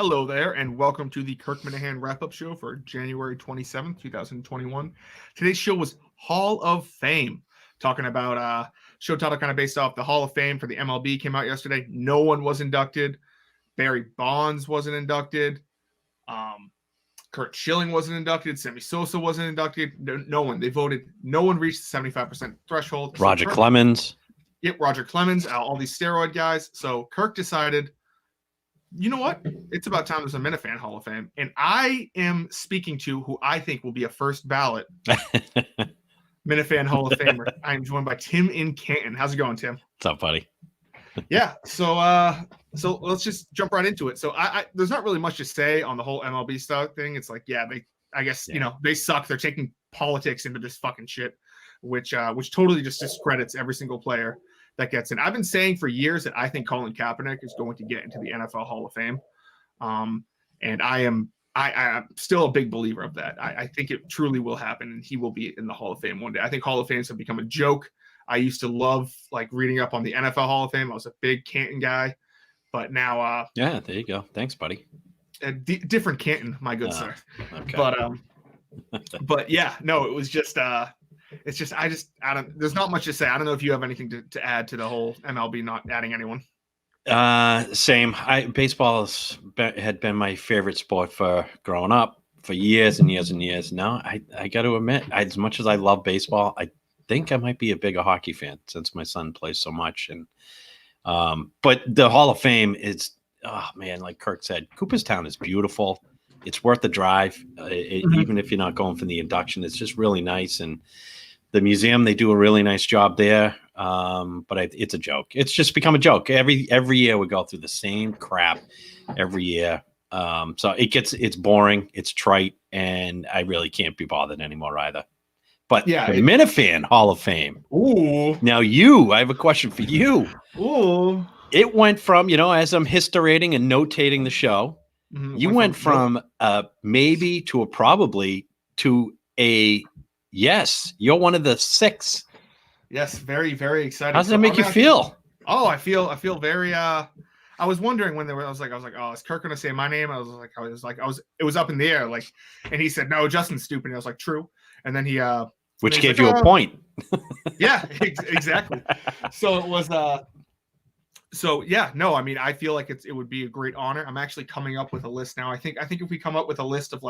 Hello there, and welcome to the Kirkman wrap-up show for January 27th, 2021. Today's show was Hall of Fame, talking about show title kind of based off the Hall of Fame for the MLB came out yesterday. No one was inducted. Barry Bonds wasn't inducted. Kurt Schilling wasn't inducted. Sammy Sosa wasn't inducted. No one. They voted. No one reached the 75% threshold. Roger Clemens. Yep, Roger Clemens, all these steroid guys. So Kirk decided, you know what? It's about time there's a Minifan Hall of Fame. And I am speaking to who I think will be a first ballot Minifan Hall of Famer. I am joined by Tim in Canton. How's it going, Tim? What's up, buddy? Yeah. So let's just jump right into it. So I there's not really much to say on the whole MLB stuff thing. It's like, they suck. They're taking politics into this fucking shit, which totally just discredits every single player that gets in. I've been saying for years that I think Colin Kaepernick is going to get into the NFL Hall of Fame. And I am still a big believer of that. I think it truly will happen, and he will be in the Hall of Fame one day. I think Hall of Fames have become a joke. I used to love reading up on the NFL Hall of Fame. I was a big Canton guy, but now yeah, there you go. Thanks, buddy. A different Canton, my good sir. Okay. But yeah, no, it was just it's just I don't. There's not much to say. I don't know if you have anything to add to the whole MLB not adding anyone. Same. Baseball had been my favorite sport for growing up for years and years and years. Now I got to admit, as much as I love baseball, I think I might be a bigger hockey fan since my son plays so much. And but the Hall of Fame is, oh man, like Kirk said, Cooperstown is beautiful. It's worth the drive, even if you're not going for the induction. It's just really nice, and the museum, they do a really nice job there. But it's a joke. It's just become a joke. Every year we go through the same crap every year. So it's boring, it's trite, and I really can't be bothered anymore either. But yeah, the Minifan Hall of Fame. Ooh. Now I have a question for you. Ooh. It went from, as I'm historating and notating the show, you went from maybe to a probably to a yes. You're one of the 6. Yes, very, very excited. How does that make you feel? Oh, I feel very I was wondering when I was like, oh, is Kirk gonna say my name? It was up in the air, and he said, no, Justin's stupid. And I was like, true. And then he which gave you a point. Yeah, exactly. So it was so yeah, no, I mean, I feel like it would be a great honor. I'm actually coming up with a list now. I think if we come up with a list of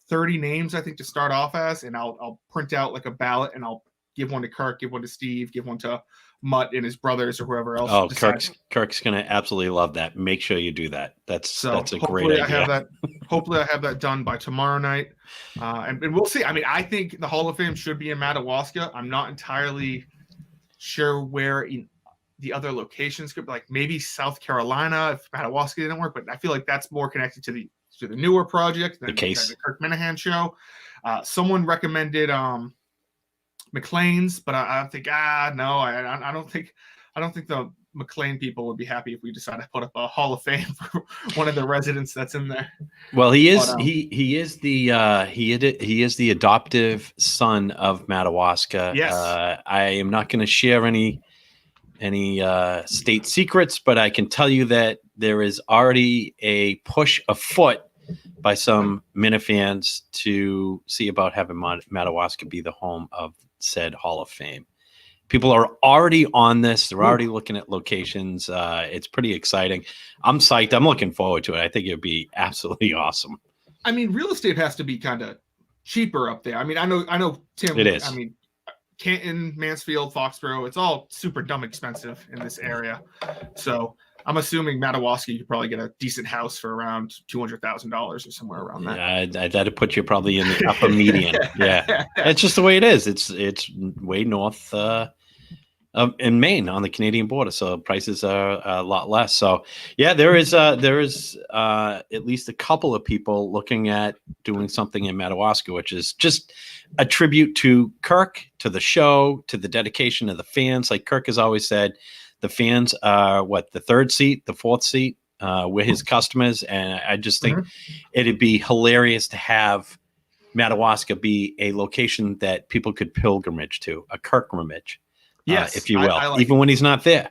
30 names, I think, to start off as, and I'll print out a ballot, and I'll give one to Kirk, give one to Steve, give one to Mutt and his brothers or whoever else. Oh, Kirk's gonna absolutely love that. Make sure you do that. That's a great idea. Hopefully I have that done by tomorrow night. And we'll see. I mean, I think the Hall of Fame should be in Madawaska. I'm not entirely sure where the other locations could be, maybe South Carolina if Madawaska didn't work, but I feel like that's more connected to the newer project than the Kirk Minifan show. Someone recommended McLean's, but I think no, I don't think the McLean people would be happy if we decide to put up a Hall of Fame for one of the residents that's in there. Well, he is he is the adoptive son of Madawaska. Yes. I am not going to share any state secrets, but I can tell you that there is already a push afoot by some Minifans to see about having Madawaska be the home of said Hall of Fame. People are already on this. They're already looking at locations. It's pretty exciting. I'm psyched. I'm looking forward to it. I think it would be absolutely awesome. I mean, real estate has to be kind of cheaper up there. I mean, I know Tim. It is. I mean, Canton, Mansfield, Foxborough, it's all super dumb expensive in this area. So I'm assuming Madawaska, you could probably get a decent house for around $200,000 or somewhere around that. Yeah, that'd put you probably in the upper median. Yeah, it's just the way it is. It's way north in Maine on the Canadian border, so prices are a lot less. So yeah, there is at least a couple of people looking at doing something in Madawaska, which is just a tribute to Kirk, to the show, to the dedication of the fans. Like Kirk has always said, the fans are the 3rd seat, the 4th seat. We're his customers, and I just think it'd be hilarious to have Madawaska be a location that people could pilgrimage to, a Kirkramage, if you will, even when he's not there.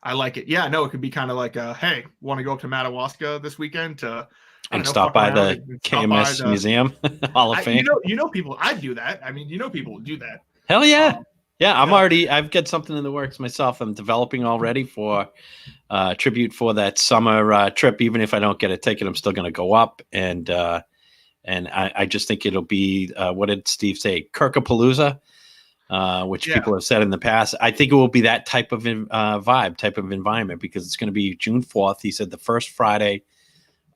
I like it. Yeah, no, it could be kind of like, hey, want to go up to Madawaska this weekend to And stop by the KMS Museum, Hall of Fame. People. I'd do that. I mean, people would do that. Hell yeah. I've got something in the works myself. I'm developing already for tribute for that summer trip. Even if I don't get a ticket, I'm still going to go up. And I just think it'll be, what did Steve say? Kirkapalooza, which people have said in the past. I think it will be that type of vibe, type of environment, because it's going to be June 4th. He said the first Friday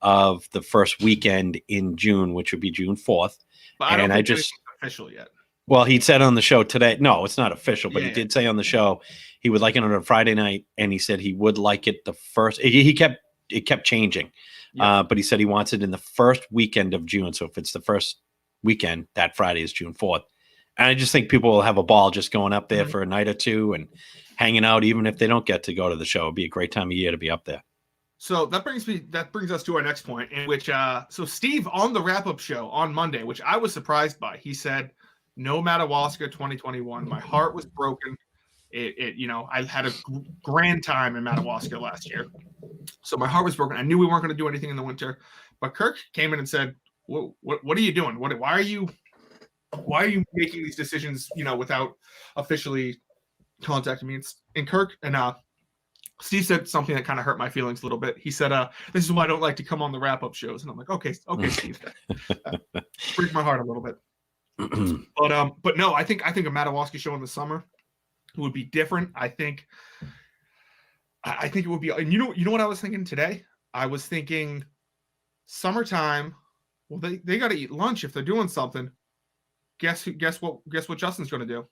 of the first weekend in June, which would be June 4th. But I don't think it's official yet. Well, he said on the show today, no, it's not official, but he did say on the show he would like it on a Friday night, and he said he would like it the first. It kept changing, but he said he wants it in the first weekend of June. So if it's the first weekend, that Friday is June 4th. And I just think people will have a ball just going up there for a night or two and hanging out, even if they don't get to go to the show. It'd be a great time of year to be up there. So that brings us to our next point, in which so Steve on the wrap-up show on Monday, which I was surprised by, he said, "No Madawaska 2021. My heart was broken. I had a grand time in Madawaska last year, so my heart was broken. I knew we weren't going to do anything in the winter, but Kirk came in and said, what are you doing? Why are you making these decisions, without officially contacting me?" And Kirk and Steve said something that kind of hurt my feelings a little bit. He said, "This is why I don't like to come on the wrap-up shows." And I'm like, okay, Steve, breaks my heart a little bit. But no, I think a Madawaska show in the summer would be different. I think it would be, and you know what I was thinking today? I was thinking summertime. Well, they got to eat lunch if they're doing something. Guess what Justin's going to do?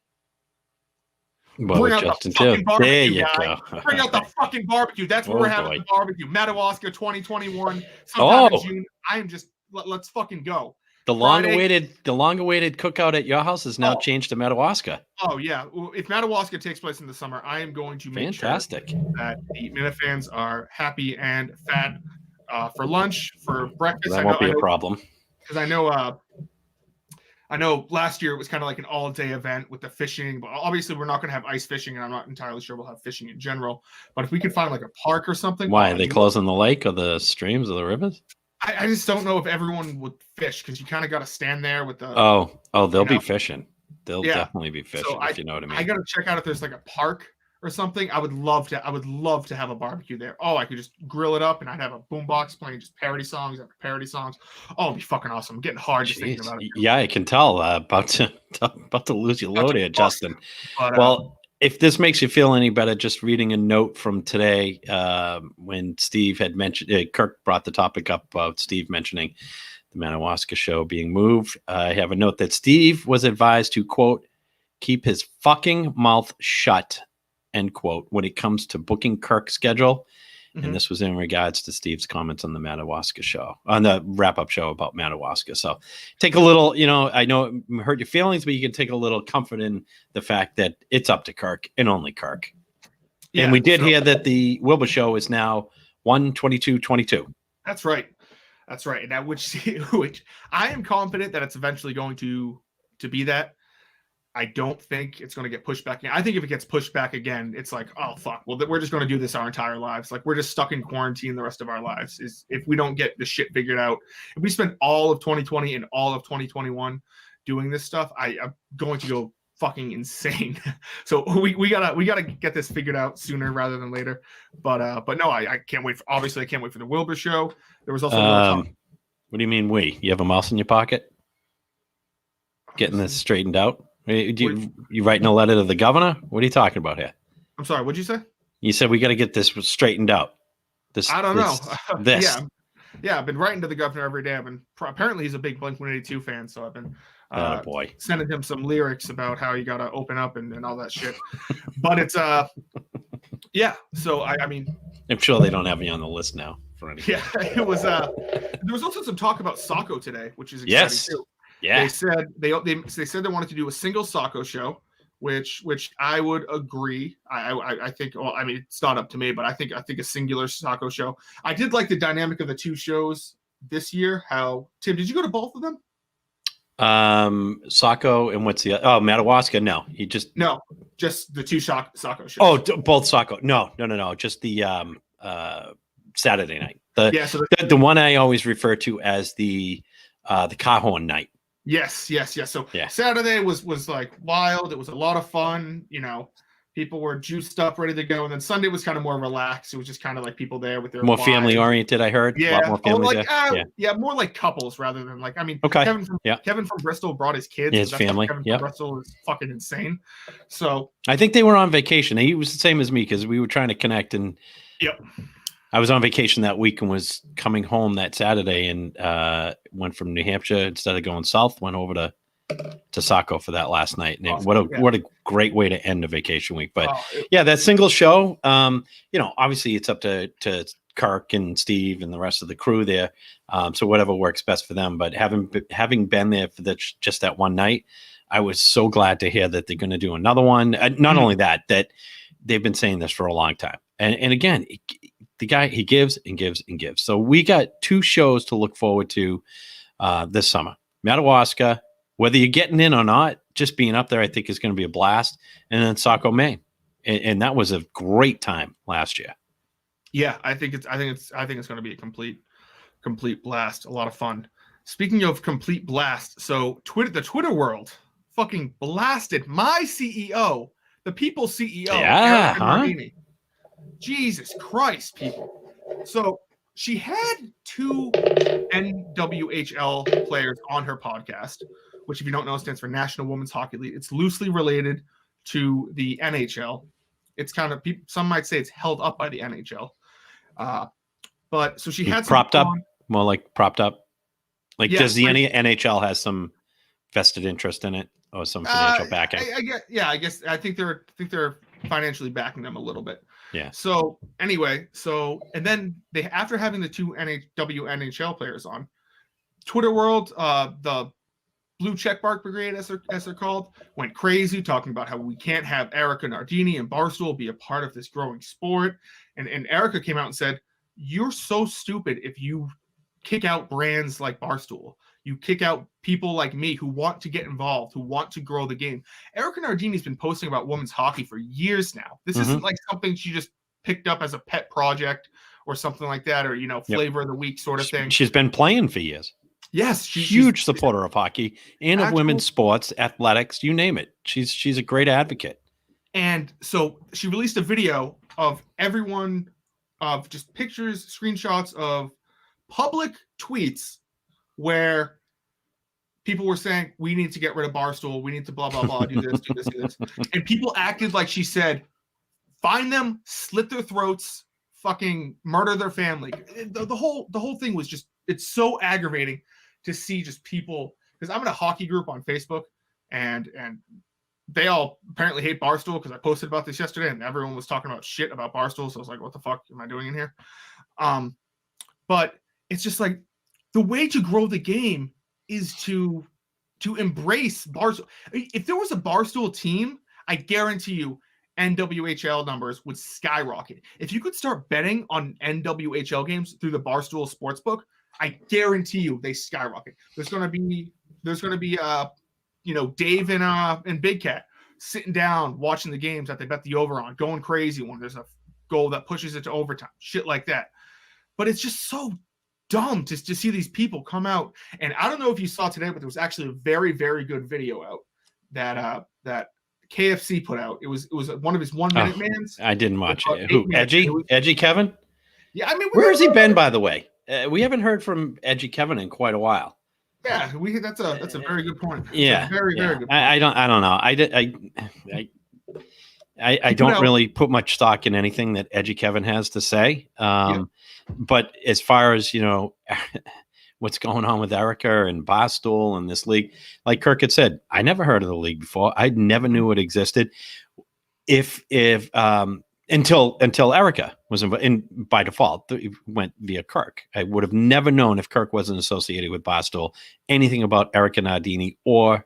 Bring out Justin the fucking barbecue, there you guy. Go. Bring out the fucking barbecue. That's where we're having the barbecue. Madawaska 2021. Sometime in June. I am just let's fucking go. The long-awaited cookout at your house has now changed to Madawaska. Oh yeah, if Madawaska takes place in the summer, I am going to make sure that the Minifans are happy and fat for lunch, for breakfast. That won't be a problem. Because I know last year it was kind of like an all-day event with the fishing, but obviously we're not going to have ice fishing, and I'm not entirely sure we'll have fishing in general. But if we could find like a park or something. Why are they closing the lake or the streams or the rivers? I just don't know if everyone would fish, because you kind of got to stand there with the. They'll be fishing. They'll definitely be fishing. So if you know what I mean. I got to check out if there's like a park or something. I would love to have a barbecue there. Oh, I could just grill it up, and I'd have a boombox playing just parody songs after parody songs. Oh, it'd be fucking awesome. I'm getting hard just thinking about it. Yeah, I can tell. About to lose your load here, Justin. But, if this makes you feel any better, just reading a note from today, when Steve had mentioned, Kirk brought the topic up about Steve mentioning the Madawaska show being moved. I have a note that Steve was advised to, quote, keep his fucking mouth shut, end quote, when it comes to booking Kirk's schedule. Mm-hmm. And this was in regards to Steve's comments on the Madawaska show, on the wrap-up show about Madawaska. So take a little, I know it hurt your feelings, but you can take a little comfort in the fact that it's up to Kirk and only Kirk. Yeah, and we did hear that the Wilbur show is now 1/22/22. That's right. And that which I am confident that it's eventually going to be that. I don't think it's going to get pushed back again. I think if it gets pushed back again, it's like, oh, fuck. Well, we're just going to do this our entire lives. Like, we're just stuck in quarantine the rest of our lives. Is if we don't get the shit figured out. If we spend all of 2020 and all of 2021 doing this stuff, I'm going to go fucking insane. So we gotta get this figured out sooner rather than later. But no, I can't wait. Obviously, I can't wait for the Wilbur show. There was also what do you mean we? You have a mouse in your pocket? Getting this straightened out? You writing a letter to the governor? What are you talking about here? I'm sorry. What'd you say? You said we got to get this straightened out. I don't know. Yeah. I've been writing to the governor every day. Apparently he's a big Blink-182 fan, so I've been sending him some lyrics about how you got to open up and all that shit. But it's yeah. So I mean, I'm sure they don't have me on the list now for anything. Yeah, it was. There was also some talk about Socko today, which is exciting too. Yeah, they said they said they wanted to do a single Socko show, which I would agree. I think. Well, I mean, it's not up to me, but I think a singular Socko show. I did like the dynamic of the two shows this year. How Tim, did you go to both of them? Sacco and what's the Madawaska? No, he just just the two Sacco shows. Oh, both Sacco. No. Just the Saturday night. The one I always refer to as the Cajon night. Yes. So Saturday was like wild. It was a lot of fun. People were juiced up, ready to go. And then Sunday was kind of more relaxed. It was just kind of like people there with their more family oriented. I heard. Yeah, a lot more family more like couples rather than like. I mean, okay. Kevin from Bristol brought his kids. His family. Kevin from Bristol is fucking insane. So I think they were on vacation. He was the same as me because we were trying to connect. And I was on vacation that week and was coming home that Saturday and went from New Hampshire instead of going south. Went over to Saco for that last night. And awesome. What a great way to end a vacation week. But that single show, obviously it's up to Kirk and Steve and the rest of the crew there. So whatever works best for them. But having been there for just that one night, I was so glad to hear that they're going to do another one. Not only that they've been saying this for a long time. And again, the guy, he gives and gives and gives. So we got 2 shows to look forward to this summer. Madawaska, whether you're getting in or not, just being up there, I think is going to be a blast. And then Saco, Maine, and that was a great time last year. Yeah, I think it's going to be a complete blast. A lot of fun. Speaking of complete blast, so the Twitter world fucking blasted my CEO, the People's CEO. Yeah, huh? Jesus Christ, people. So she had 2 NWHL players on her podcast, which, if you don't know, stands for National Women's Hockey League. It's loosely related to the NHL. It's kind of, some might say it's held up by the NHL. But so she had propped up, more like propped up. Like, does the NHL has some vested interest in it or some financial backing? I think they're financially backing them a little bit. Yeah. So anyway, and then they, after having the 2 WNHL players on, Twitter world, the Blue Checkmark Brigade, as they're called, went crazy talking about how we can't have Erica Nardini and Barstool be a part of this growing sport. And Erica came out and said, "You're so stupid if you kick out brands like Barstool. You kick out people like me who want to get involved, who want to grow the game." Erica Nardini's been posting about women's hockey for years now. This isn't like something she just picked up as a pet project or something like that, or flavor of the week sort of thing. She's been playing for years. Yes, she's huge supporter of hockey and of women's sports, athletics, you name it. She's a great advocate. And so she released a video of everyone, of just pictures, screenshots of public tweets where people were saying, "We need to get rid of Barstool. We need to blah, blah, blah, do this, do this, do this." And people acted like she said, find them, slit their throats, fucking murder their family. The whole thing was just, it's so aggravating to see just people, because I'm in a hockey group on Facebook, and they all apparently hate Barstool because I posted about this yesterday and everyone was talking about shit about Barstool. So I was like, what the fuck am I doing in here? But it's just like, the way to grow the game is to embrace Barstool. If there was a Barstool team, I guarantee you NWHL numbers would skyrocket. If you could start betting on NWHL games through the Barstool Sportsbook, I guarantee you they skyrocket. There's going to be Dave and Big Cat sitting down watching the games that they bet the over on, going crazy when there's a goal that pushes it to overtime, shit like that. But it's just so dumb to see these people come out. And I don't know if you saw today, but there was actually a very, very good video out that KFC put out. It was one of his 1 minute mans. I didn't watch it. Who? Edgy Kevin? Yeah, I mean, where has he been, by the way? We haven't heard from Edgy Kevin in quite a while. Yeah, that's a very good point. Yeah, very good point. I don't know. I don't really put much stock in anything that Edgy Kevin has to say. But as far as what's going on with Erica and Barstool and this league, like Kirk had said, I never heard of the league before. I never knew it existed. Until Erica was in by default, it went via Kirk. I would have never known if Kirk wasn't associated with Barstool anything about Erica Nardini or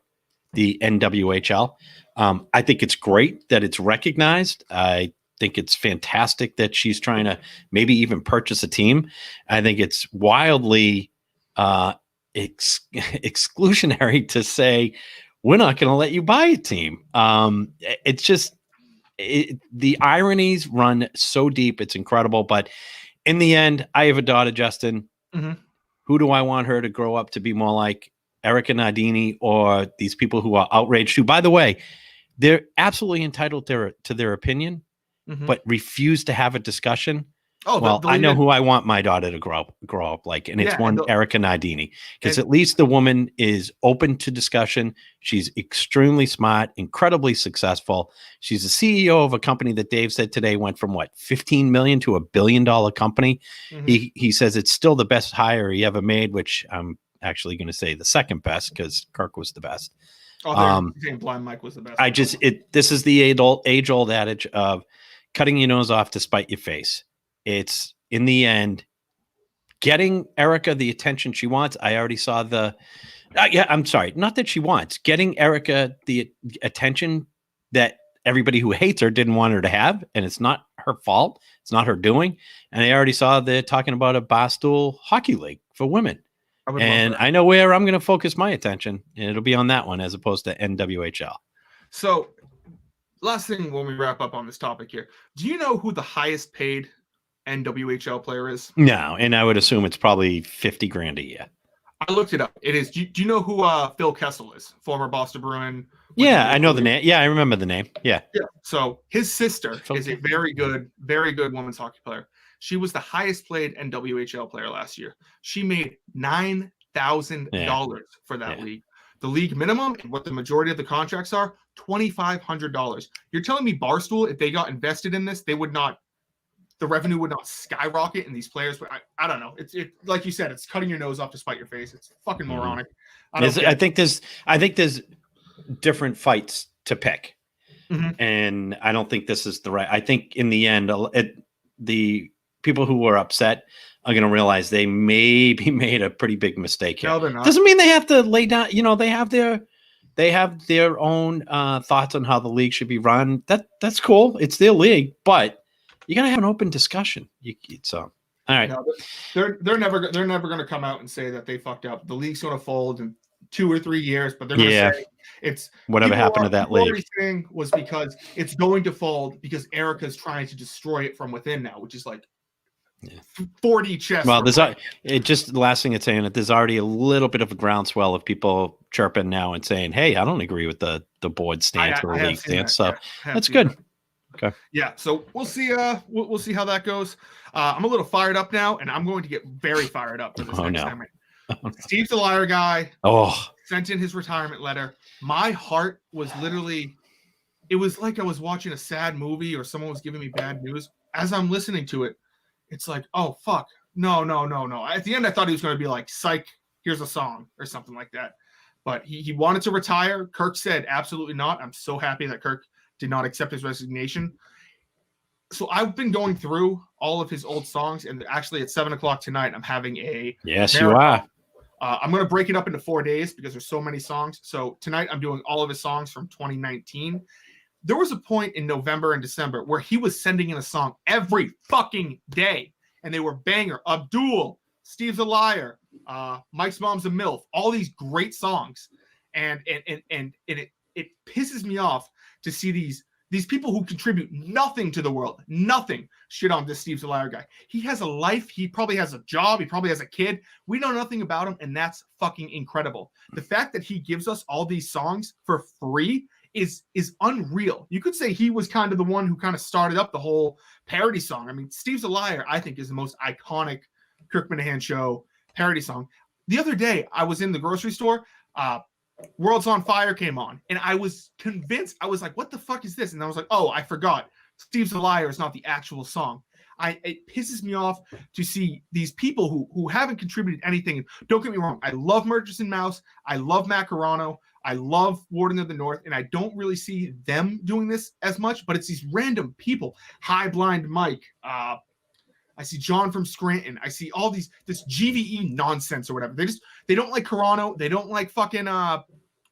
the NWHL. I think it's great that it's recognized. I think it's fantastic that she's trying to maybe even purchase a team. I think it's wildly exclusionary to say we're not going to let you buy a team. It's just the ironies run so deep. It's incredible. But in the end, I have a daughter, Justin. Mm-hmm. Who do I want her to grow up to be more like? Erica Nardini or these people who are outraged, who, by the way, they're absolutely entitled to their opinion, but refuse to have a discussion. Oh, well, I know who I want my daughter to grow up like, and it's one Erica Nardini, because at least the woman is open to discussion. She's extremely smart, incredibly successful. She's the CEO of a company that Dave said today went from 15 million to $1 billion company. Mm-hmm. He says it's still the best hire he ever made, which I'm actually going to say the second best because Kirk was the best. Blind Mike was the best. This is the age old adage of cutting your nose off to spite your face. It's in the end getting Erica the attention she wants. I already saw I'm sorry, not that she wants, getting Erica the attention that everybody who hates her didn't want her to have, and it's not her fault. It's not her doing. And I already saw they're talking about a Barstool hockey league for women. I know where I'm going to focus my attention, and it'll be on that one as opposed to NWHL. So, last thing when we wrap up on this topic here, do you know who the highest paid NWHL player is? No, and I would assume it's probably $50,000 a year. I looked it up. It is. Do you know who Phil Kessel is? Former Boston Bruin. Yeah, I know the name. Yeah, I remember the name. Yeah. So his sister is a very good women's hockey player. She was the highest paid NWHL player last year. She made $9,000 for that league. The league minimum and what the majority of the contracts are, $2,500. You're telling me Barstool, if they got invested in this, the revenue would not skyrocket in these players? But I don't know. It's like you said, it's cutting your nose off to spite your face. It's fucking moronic. I think there's different fights to pick, and I don't think this is the right. I think in the end, the people who were upset are going to realize they maybe made a pretty big mistake here. No, they're not. Doesn't mean they have to lay down. They have their own thoughts on how the league should be run. That's cool. It's their league, but you got to have an open discussion. All right. No, they're never going to come out and say that they fucked up. The league's going to fold in 2 or 3 years, but they're going to say it's whatever happened to that league. Everything was because it's going to fold because Erica's trying to destroy it from within now, which is like 40 chests. Well, just the last thing it's saying that there's already a little bit of a groundswell of people chirping now and saying, "Hey, I don't agree with the board stance or league stance." So that's good. Okay. Yeah. So we'll see. We'll see how that goes. I'm a little fired up now, and I'm going to get very fired up for this next segment. Steve's the liar guy. Sent in his retirement letter. My heart was literally. It was like I was watching a sad movie or someone was giving me bad news. As I'm listening to it, it's like, oh fuck, no. At the end, I thought he was going to be like, "Psych, here's a song" or something like that. But he wanted to retire. Kirk said, "Absolutely not." I'm so happy that Kirk did not accept his resignation. So I've been going through all of his old songs, and actually at 7:00 tonight, I'm having a yes, marathon. You are. I'm going to break it up into 4 days because there's so many songs. So tonight I'm doing all of his songs from 2019. There was a point in November and December where he was sending in a song every fucking day, and they were banger. Abdul, Steve's a Liar, Mike's Mom's a MILF, all these great songs, and it pisses me off to see these people who contribute nothing to the world, nothing, shit on this Steve's a Liar guy. He has a life. He probably has a job. He probably has a kid. We know nothing about him, and that's fucking incredible. The fact that he gives us all these songs for free is unreal. You could say he was kind of the one who kind of started up the whole parody song. I mean, Steve's a Liar, I think, is the most iconic Kirkman Show parody song. The other day, I was in the grocery store. World's on Fire came on, and I was convinced. I was like, what the fuck is this? And I was like, oh, I forgot. Steve's a Liar is not the actual song. It pisses me off to see these people who haven't contributed anything. Don't get me wrong. I love Murchison Mouse. I love Macarano. I love Warden of the North, and I don't really see them doing this as much, but it's these random people. High Blind Mike. I see John from Scranton. I see all this GVE nonsense or whatever. They don't like Carano. They don't like fucking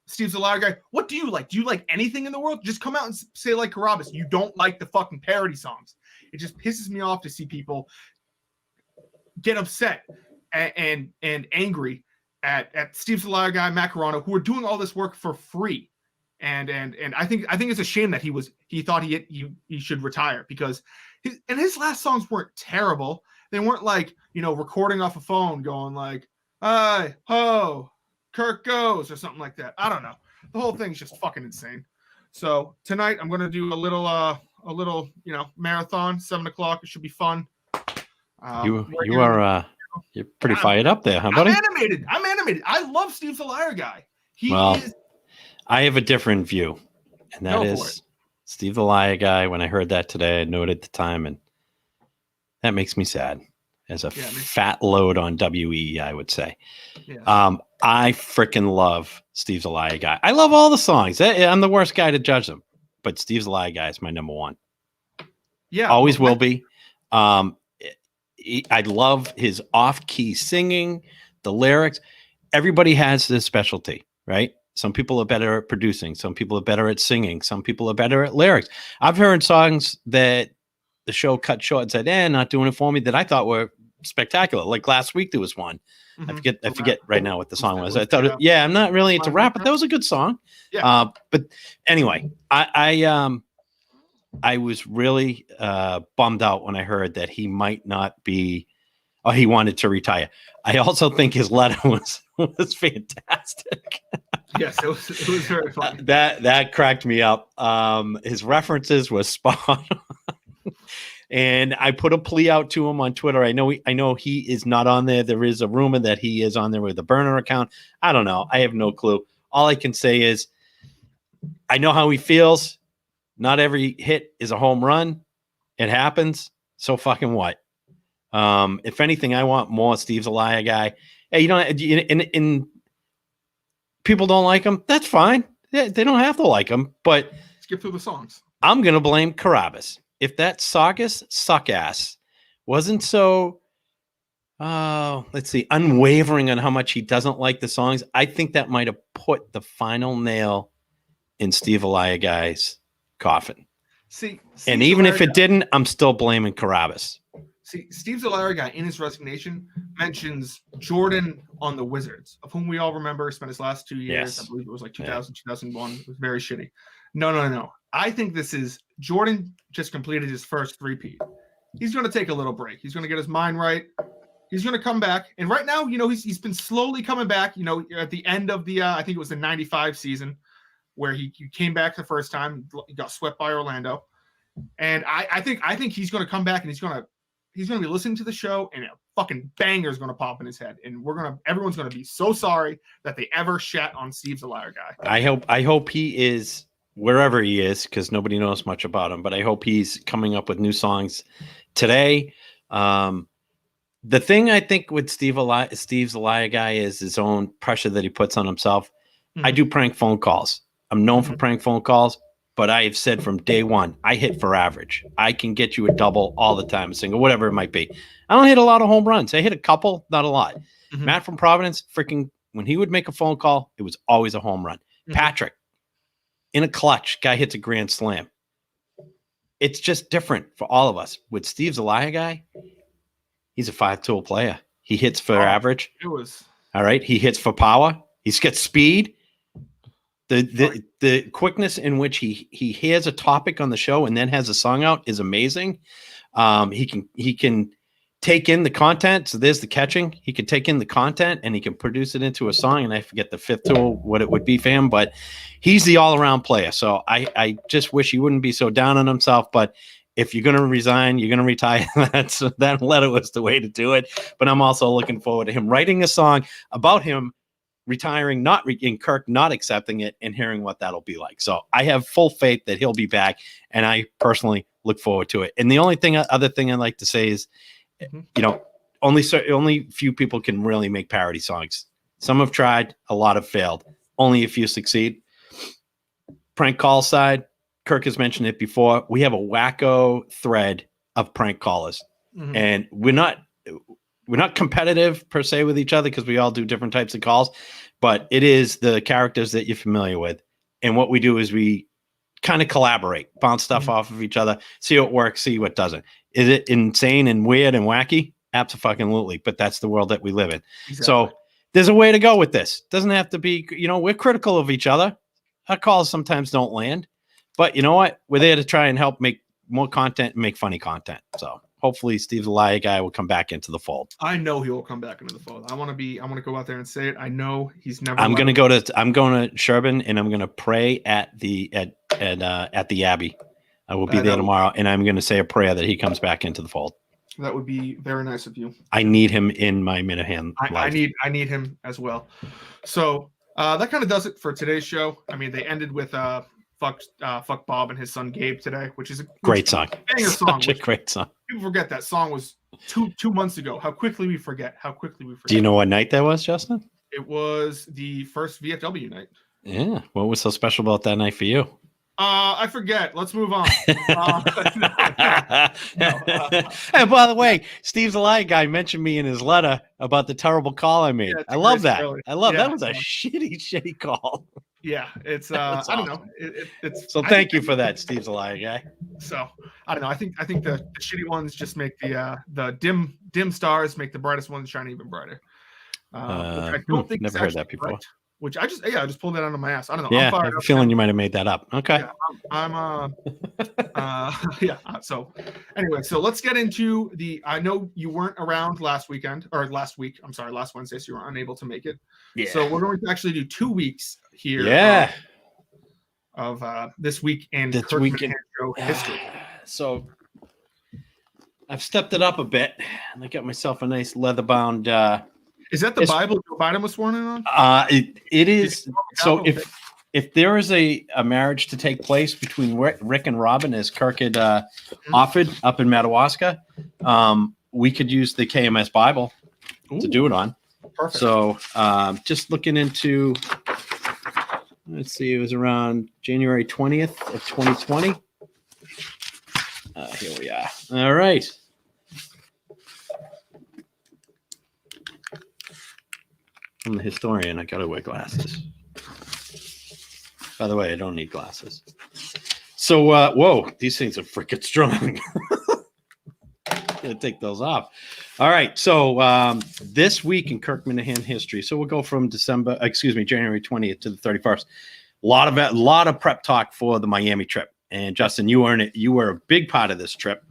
Steve's a Liar guy. What do you like? Do you like anything in the world? Just come out and say like Carabas. You don't like the fucking parody songs. It just pisses me off to see people get upset and angry at Steve the Guy, Macarano, who are doing all this work for free. And I think it's a shame that he thought he should retire, because his last songs weren't terrible. They weren't like, recording off a phone going like, "Hi, ho, Kirk goes," or something like that. I don't know. The whole thing's just fucking insane. So tonight I'm gonna do a little marathon, 7:00. It should be fun. You're pretty fired up there, huh, buddy? I'm animated. I love Steve the Liar Guy. I have a different view, and that is Steve the Liar Guy. When I heard that today, I noted the time, and that makes me sad. As a fat load on WE, I would say. Yeah. I freaking love Steve the Liar Guy. I love all the songs. I'm the worst guy to judge them, but Steve the Liar Guy is my number one. Yeah, always will be. I love his off-key singing, the lyrics. Everybody has their specialty, right? Some people are better at producing. Some people are better at singing. Some people are better at lyrics. I've heard songs that the show cut short and said, not doing it for me, that I thought were spectacular. Like last week, there was one. Mm-hmm. I forget right now what the song was. I thought, I'm not really into rap, but that was a good song. Yeah. But anyway, I was really bummed out when I heard that he might not be. Oh, he wanted to retire. I also think his letter was fantastic. Yes, it was very funny. That cracked me up. His references were spot on. And I put a plea out to him on Twitter. I know he is not on there. There is a rumor that he is on there with a burner account. I don't know. I have no clue. All I can say is I know how he feels. Not every hit is a home run. It happens. So fucking what? If anything, I want more Steve the Liar Guy. Hey, and people don't like him. That's fine. They don't have to like him. But skip through the songs. I'm gonna blame Carabas. If that Saugus suck-ass wasn't so, unwavering on how much he doesn't like the songs, I think that might have put the final nail in Steve the Liar Guy's coffin. And even if it didn't, I'm still blaming Carabas. See, Steve the Liar Guy, in his resignation, mentions Jordan on the Wizards, of whom we all remember spent his last 2 years. Yes. I believe it was like 2000, 2001. It was very shitty. No. I think this is Jordan just completed his first three-peat. He's going to take a little break. He's going to get his mind right. He's going to come back. And right now, he's been slowly coming back. At the end of the, I think it was the 95 season, where he came back the first time. He got swept by Orlando. And I think he's going to come back, and he's going to be listening to the show, and a fucking banger is going to pop in his head. And everyone's going to be so sorry that they ever shat on Steve the Liar Guy. I hope he is wherever he is, because nobody knows much about him, but I hope he's coming up with new songs today. The thing I think with Steve's the Liar Guy is his own pressure that he puts on himself. Mm-hmm. I do prank phone calls. I'm known for prank phone calls, but I have said from day one, I hit for average. I can get you a double all the time, a single, whatever it might be. I don't hit a lot of home runs. I hit a couple, not a lot. Mm-hmm. Matt from Providence, when he would make a phone call, it was always a home run. Mm-hmm. Patrick, in a clutch, guy hits a grand slam. It's just different for all of us. With Steve's the Liar Guy, he's a 5-tool player. He hits for average. All right. He hits for power. He's got speed. The quickness in which he hears a topic on the show and then has a song out is amazing. He can take in the content. So there's the catching. He can take in the content and he can produce it into a song. And I forget the fifth tool, what it would be for him, but he's the all around player. So I just wish he wouldn't be so down on himself, but if you're going to resign, you're going to retire. That letter was the way to do it. But I'm also looking forward to him writing a song about him retiring, in Kirk not accepting it, and hearing what that'll be like. So I have full faith that he'll be back, and I personally look forward to it. And the other thing I'd like to say is, only few people can really make parody songs. Some have tried, a lot have failed. Only a few succeed. Prank call side, Kirk has mentioned it before. We have a wacko thread of prank callers, and we're not competitive per se with each other because we all do different types of calls, but it is the characters that you're familiar with. And what we do is we kind of collaborate, bounce stuff off of each other, see what works, see what doesn't. Is it insane and weird and wacky? Absolutely. But that's the world that we live in. Exactly. So there's a way to go with this. Doesn't have to be, we're critical of each other. Our calls sometimes don't land, but you know what? We're there to try and help make more content and make funny content. So hopefully Steve the Liar Guy will come back into the fold. I know he will come back into the fold. I want to go out there and say it. I know he's never. I'm going to Sherbin, and I'm going to pray at the Abbey. I will be there tomorrow, and I'm going to say a prayer that he comes back into the fold. That would be very nice of you. I need him in my Minifan life. I need him as well. So that kind of does it for today's show. I mean, they ended with fuck Bob and his son Gabe today, which is a great song. Such a great song. People forget that song was two months ago. How quickly we forget. Do you know what night that was, Justin? It was the first VFW night. Yeah. What was so special about that night for you? I forget. Let's move on. And by the way, Steve the Liar Guy mentioned me in his letter about the terrible call I made. I love that. That was a shitty call. Yeah, it's That's I don't awesome. know. It's so thank you for that, Steve the Liar Guy. So I don't know. I think the shitty ones just make the dim stars make the brightest ones shine even brighter. Which I don't think never heard that before. Right. Which I just pulled that out of my ass. I don't know. Yeah, I have a feeling you might have made that up. Okay. Yeah, yeah. So anyway, so let's get into I know you weren't around last week. I'm sorry, last Wednesday, so you were unable to make it. Yeah. So we're going to actually do 2 weeks here. Yeah. Of this week in Kirkman history. So I've stepped it up a bit, and I got myself a nice leather-bound. Is that the Bible Joe Biden was sworn in on? It is. So if there is a marriage to take place between Rick and Robin, as Kirk had offered up in Madawaska, we could use the KMS Bible to do it on. Perfect. So just looking into, let's see, it was around January 20th of 2020. Here we are. All right. I'm the historian. I gotta wear glasses. By the way, I don't need glasses. So, whoa, these things are freaking strong. Gotta take those off. All right. So this week in Kirkman history. So we'll go from January 20th to the 31st. A lot of prep talk for the Miami trip. And Justin, you were a big part of this trip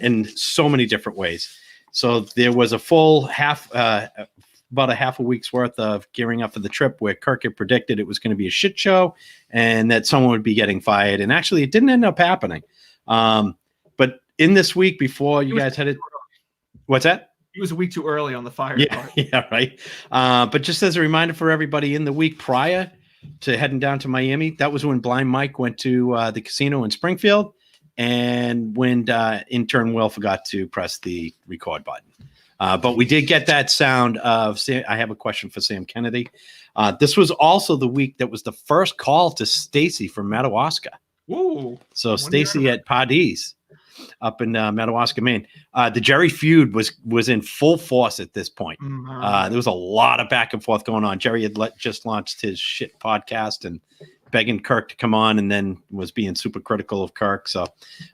in so many different ways. So there was a full about a half a week's worth of gearing up for the trip where Kirk had predicted it was going to be a shit show and that someone would be getting fired. And actually it didn't end up happening. But in this week before you guys headed, what's that? He was a week too early on the fire. Yeah, right. But just as a reminder for everybody, in the week prior to heading down to Miami, that was when Blind Mike went to the casino in Springfield and when intern Will forgot to press the record button. But we did get that sound of Sam. I have a question for Sam Kennedy. This was also the week that was the first call to Stacy from Madawaska. Ooh. So Stacy at Paddy's up in Madawaska, Maine. The Jerry feud was in full force at this point. There was a lot of back and forth going on. Jerry had just launched his shit podcast and begging Kirk to come on, and then was being super critical of Kirk. So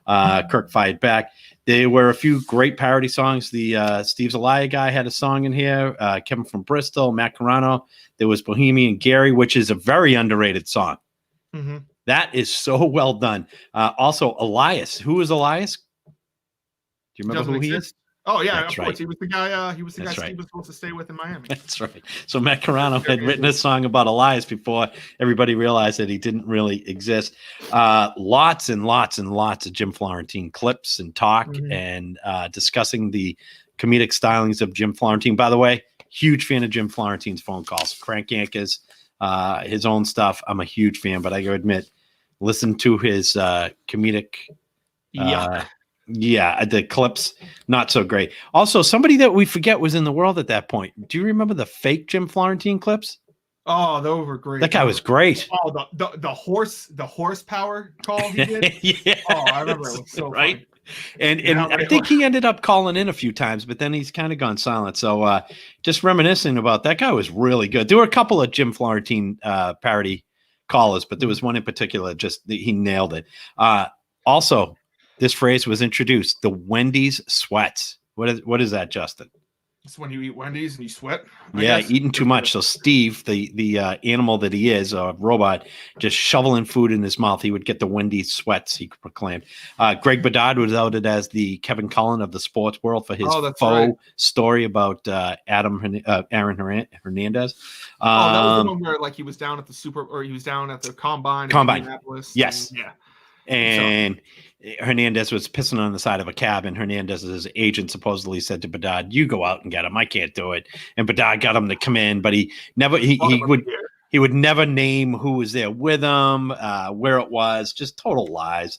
Kirk fired back. There were a few great parody songs. The Steve's a Liar Guy had a song in here. Kevin from Bristol, Matt Carano. There was Bohemian Gary, which is a very underrated song. Mm-hmm. That is so well done. Also, Elias. Who is Elias? Do you remember who he is? Oh, yeah, That's of course. right. He was the guy That's Steve was supposed to stay with in Miami. That's right. So Matt Carano had written a song about Elias before everybody realized that he didn't really exist. Lots and lots and lots of Jim Florentine clips and talk and discussing the comedic stylings of Jim Florentine. By the way, huge fan of Jim Florentine's phone calls. Frank Yankers, his own stuff. I'm a huge fan, but I gotta admit, listen to his comedic the clips, not so great. Also, somebody that we forget was in the world at that point. Do you remember the fake Jim Florentine clips? Oh, those were great. That guy was great. Oh, the horsepower call he did. Yeah. Oh, I remember it was so right. funny. And I think he ended up calling in a few times, but then he's kind of gone silent. So just reminiscing about that guy was really good. There were a couple of Jim Florentine parody callers, but there was one in particular, he nailed it. Also, this phrase was introduced, the Wendy's sweats. What is that, Justin? It's when you eat Wendy's and you sweat. Yeah, eating too much. So Steve, the animal that he is, a robot, just shoveling food in his mouth. He would get the Wendy's sweats, he proclaimed. Greg Bedard was outed as the Kevin Cullen of the sports world for his faux story about Aaron Hernandez. That was the one where like he was down at the combine. Yes. And Hernandez was pissing on the side of a cab, and Hernandez's agent supposedly said to Bedard, "You go out and get him. I can't do it." And Bedard got him to come in, but he would never name who was there with him, where it was. Just total lies.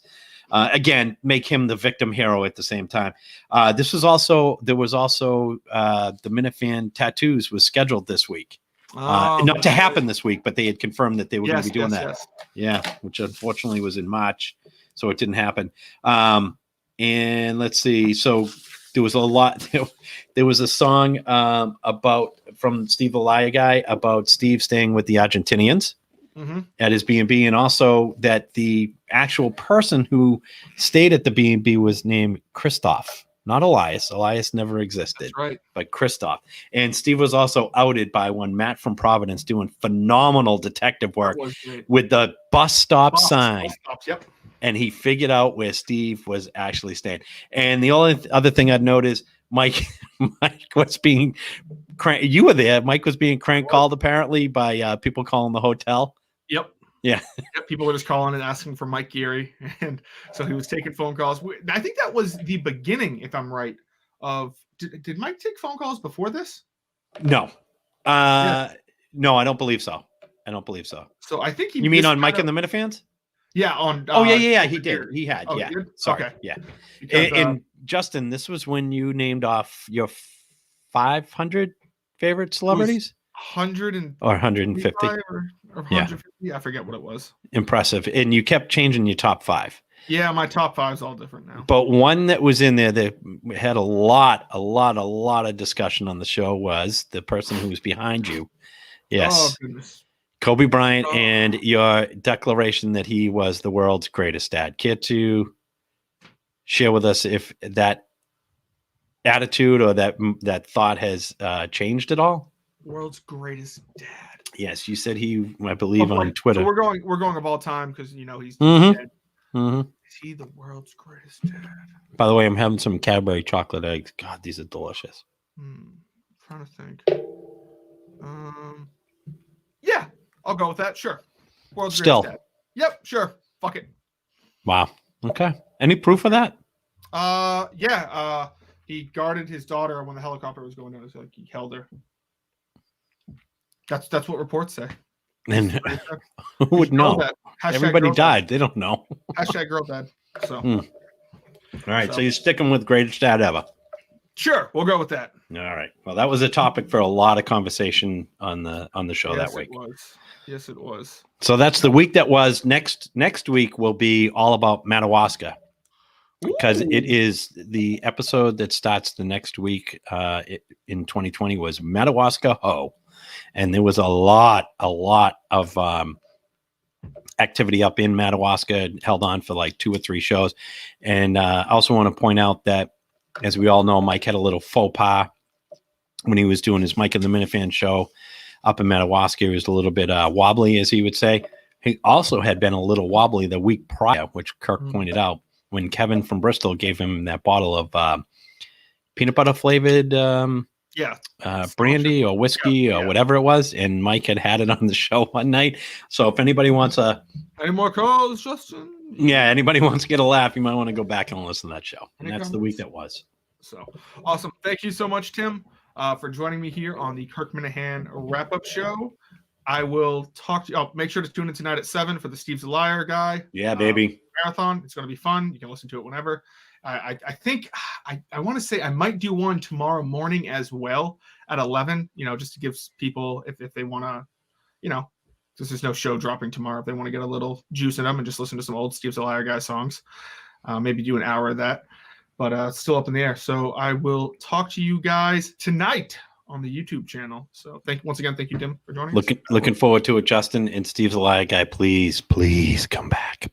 Again, make him the victim hero at the same time. There was also the Minifan tattoos was scheduled this week. Not to happen this week, but they had confirmed that they were going to be doing that. Yes. Yeah, which unfortunately was in March, so it didn't happen. And let's see. So there was a lot. There was a song from Steve the Liar guy about Steve staying with the Argentinians at his B&B, and also that the actual person who stayed at the B&B was named Christoph. Not Elias. Elias never existed. That's right. But Christoph. And Steve was also outed by one Matt from Providence doing phenomenal detective work with the bus stop sign. Yep. And he figured out where Steve was actually staying. And the only other thing I'd note is Mike was being you were there. Mike was being called apparently by people calling the hotel. Yep. Yeah. People were just calling and asking for Mike Geary. And so he was taking phone calls. I think that was the beginning, if I'm right, of did Mike take phone calls before this? No. No, I don't believe so. So I think You mean on Mike and the Minifans? Yeah, on he did. He had. Oh, yeah. He did? Sorry. Okay. Yeah. Because, and Justin, this was when you named off your 500 favorite celebrities? 100 or 150 or 150. Yeah, I forget what it was. Impressive. And you kept changing your top 5. Yeah, my top 5 is all different now. But one that was in there that had a lot of discussion on the show was the person who was behind you. Yes. Oh, goodness. Kobe Bryant and your declaration that he was the world's greatest dad. Care to share with us if that attitude or that thought has changed at all? World's greatest dad. Yes, you said I believe on Twitter. So we're going of all time because he's dead. Mm-hmm. Is he the world's greatest dad? By the way, I'm having some Cadbury chocolate eggs. God, these are delicious. I'm trying to think. Yeah, I'll go with that. Sure. World's greatest dad. Yep, sure. Fuck it. Wow. Okay. Any proof of that? Yeah. He guarded his daughter when the helicopter was going down. So like he held her. That's what reports say. And who would know? Everybody died. They don't know. Hashtag girl dad. So. All right. So you're sticking with greatest dad ever. Sure, we'll go with that. All right. Well, that was a topic for a lot of conversation on the show that week. Yes, it was. So that's the week that was. Next week will be all about Madawaska. Because it is the episode that starts the next week in 2020 was Madawaska Ho. And there was a lot of activity up in Madawaska, held on for like 2 or 3 shows. And I also want to point out that, as we all know, Mike had a little faux pas when he was doing his Mike and the Minifan show up in Madawaska. He was a little bit wobbly, as he would say. He also had been a little wobbly the week prior, which Kirk pointed out, when Kevin from Bristol gave him that bottle of peanut butter flavored brandy or whiskey or whatever it was, and Mike had it on the show one night. So if anybody wants any more calls, Justin? Yeah, anybody wants to get a laugh, you might want to go back and listen to that show. And that's the week that was. So awesome. Thank you so much, Tim, for joining me here on the Kirkman wrap-up show. I will talk to you. Make sure to tune in tonight at 7 for the Steve's a Liar guy. Yeah, baby. Marathon. It's going to be fun. You can listen to it whenever. I think I want to say I might do one tomorrow morning as well at 11, just to give people, if they want to, because there's no show dropping tomorrow, if they want to get a little juice in them and just listen to some old Steve's a Liar guy songs, maybe do an hour of that, but it's still up in the air. So I will talk to you guys tonight on the YouTube channel. So once again, thank you, Tim, for joining us. Looking forward to it, Justin. And Steve's a Liar guy, please come back.